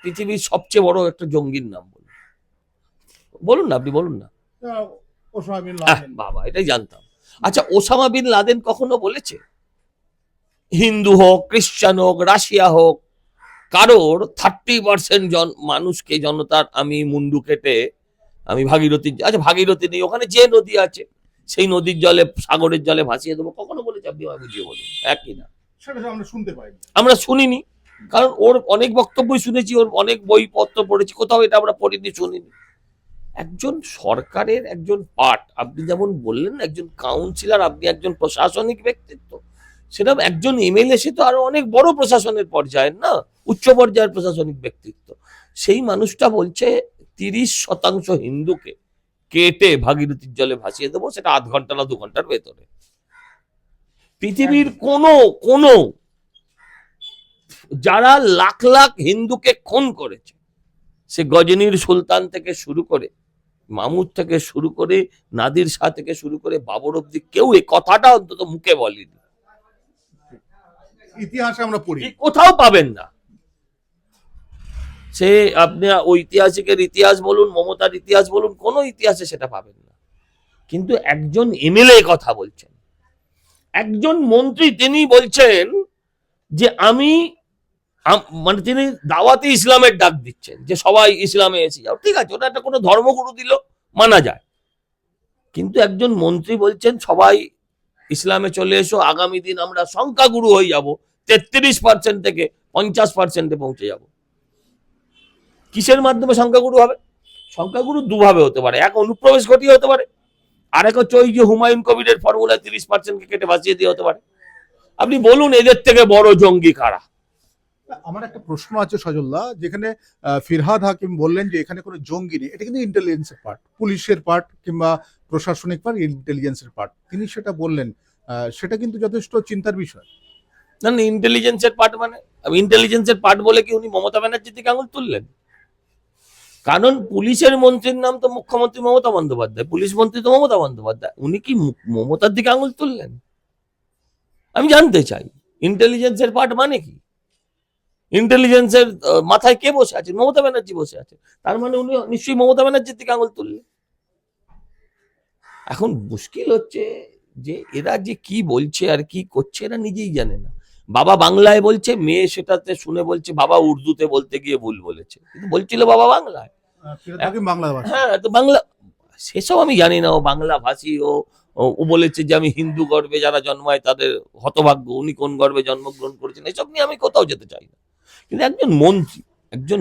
পৃথিবীর সবচেয়ে বড় একটা জঙ্গির নাম বলুন, বলুন না, আপনি বলুন না। Osama bin Laden. বাবা, এটাই জানতাম। আচ্ছা, ওসামা বিন লাদেন কখনো বলেছে হিন্দু হোক, খ্রিস্টান হোক, রাশিয়া হোক, কারোর 30% মানুষকে, জনতার আমি মুন্ডু কেটে আমি ভাগীরথী, আচ্ছা ভাগীরথী নেই, ওখানে যে নদী আছে সেই নদীর জলে, সাগরের জলে ভাসিয়ে দেবো, কখনো বলেছে? আপনি আমায় বুঝিয়ে বলুন, একই না। সেটা আমরা শুনতে পাই। আমরা শুনিনি, কারণ ওর অনেক বক্তব্যই শুনেছি, ওর অনেক বইপত্র পড়েছি, কোথাও এটা আমরা পড়িনি, শুনিনি। একজন সরকারের একজন পার্ট, আপনি যেমন বললেন একজন কাউন্সিলর, আপনি একজন প্রশাসনিক ব্যক্তিত্ব, সেরকম একজন এমএলএ, সে তো আরো অনেক বড় প্রশাসনের পর্যায়ের, না উচ্চ পর্যায়ের প্রশাসনিক ব্যক্তিত্ব। সেই মানুষটা বলছে 30% হিন্দুকে কেটে ভাগীরথীর জলে ভাসিয়ে দেবো, সেটা আধ ঘন্টা না 2 ঘন্টার ভেতরে। পৃথিবীর কোন যারা লাখ লাখ হিন্দুকে খুন করেছে, সে গজনীর সুলতান থেকে শুরু করে, মামুদ থেকে শুরু করে, নাদির শাহ থেকে শুরু করে, বাবর অব্দি, কেউ এই কথাটা অন্তত মুখে বলেনি। ইতিহাসে আমরা পড়ি, কোথাও পাবেন না। সে আপনি ঐতিহাসিকের ইতিহাস বলুন, মমতার ইতিহাস বলুন, কোন ইতিহাসে সেটা পাবেন না। কিন্তু একজন এমএলএ কথা বলছেন, একজন মন্ত্রী, তিনি বলছেন যে আমি, মানে তিনি দাওয়াতে ইসলামের ডাক দিচ্ছেন, যে সবাই ইসলামে এসে যাও। ঠিক আছে, ওটা একটা কোনো ধর্মগুরু দিল, মানা যায়। কিন্তু একজন মন্ত্রী বলছেন সবাই ইসলামে চলে এসো, আগামী দিন আমরা সংখ্যাগুরু হয়ে যাব, 33% থেকে 50%-এ পৌঁছে যাব। কিসের মাধ্যমে সংখ্যাগুরু হবে? সংখ্যাগুরু দুভাবে হতে পারে, এক অনুপ্রবেশ ঘটিয়ে হতে পারে, আর এক হচ্ছে ওই যে হুমায়ুন কবিরের ফর্মুলায় 30%-কে কেটে বাঁচিয়ে দিয়ে হতে পারে। আপনি বলুন এদের থেকে বড় জঙ্গি কারা? আমার একটা প্রশ্ন আছে সজলদা, যেখানে ফিরহাদ হাকিম বললেন যে এখানে কোনো জঙ্গি নেই, এটা কিন্তু ইন্টেলিজেন্সের পার্ট, পুলিশের পার্ট কিংবা প্রশাসনিক পার্ট, ইন্টেলিজেন্সের পার্ট, তিনি সেটা বললেন। সেটা কিন্তু যথেষ্ট চিন্তার বিষয়। না না, ইন্টেলিজেন্সের পার্ট মানে, ইন্টেলিজেন্সের পার্ট বলে কি উনি মমতা ব্যানার্জির দিকে আঙুল তুললেন? কারণ পুলিশের মন্ত্রীর নাম তো মুখ্যমন্ত্রী মমতা বন্দ্যোপাধ্যায়, পুলিশ মন্ত্রী তো মমতা বন্দ্যোপাধ্যায়, উনি কি মমতার দিকে আঙুল তুললেন? আমি জানতে চাই ইন্টেলিজেন্সের পার্ট মানে কি? ইন্টেলিজেন্সের মাথায় কে বসে আছে? মমতা ব্যানার্জি বসে আছে, তার মানে উনি নিশ্চয়ই মমতা ব্যানার্জির দিকে আঙুল তুললেন। এখন মুশকিল হচ্ছে যে এরা যে কি বলছে আর কি করছে এরা নিজেই জানে না। বাবা বাংলায় বলছে, মেয়ে সেটাতে শুনে বলছে বাবা উর্দুতে বলতে গিয়ে ভুল বলেছে, কিন্তু বলছিল বাবা বাংলায়। হ্যাঁ, তো বাংলা, সেসব আমি জানি না, ও বাংলা ভাষী, ও বলেছে যে আমি হিন্দু গর্ভে যারা জন্মায় তাদের হতভাগ্য, উনি কোন গর্ভে জন্মগ্রহণ করেছেন, এসব নিয়ে আমি কোথাও যেতে চাই না। কিন্তু একজন মন্ত্রী, একজন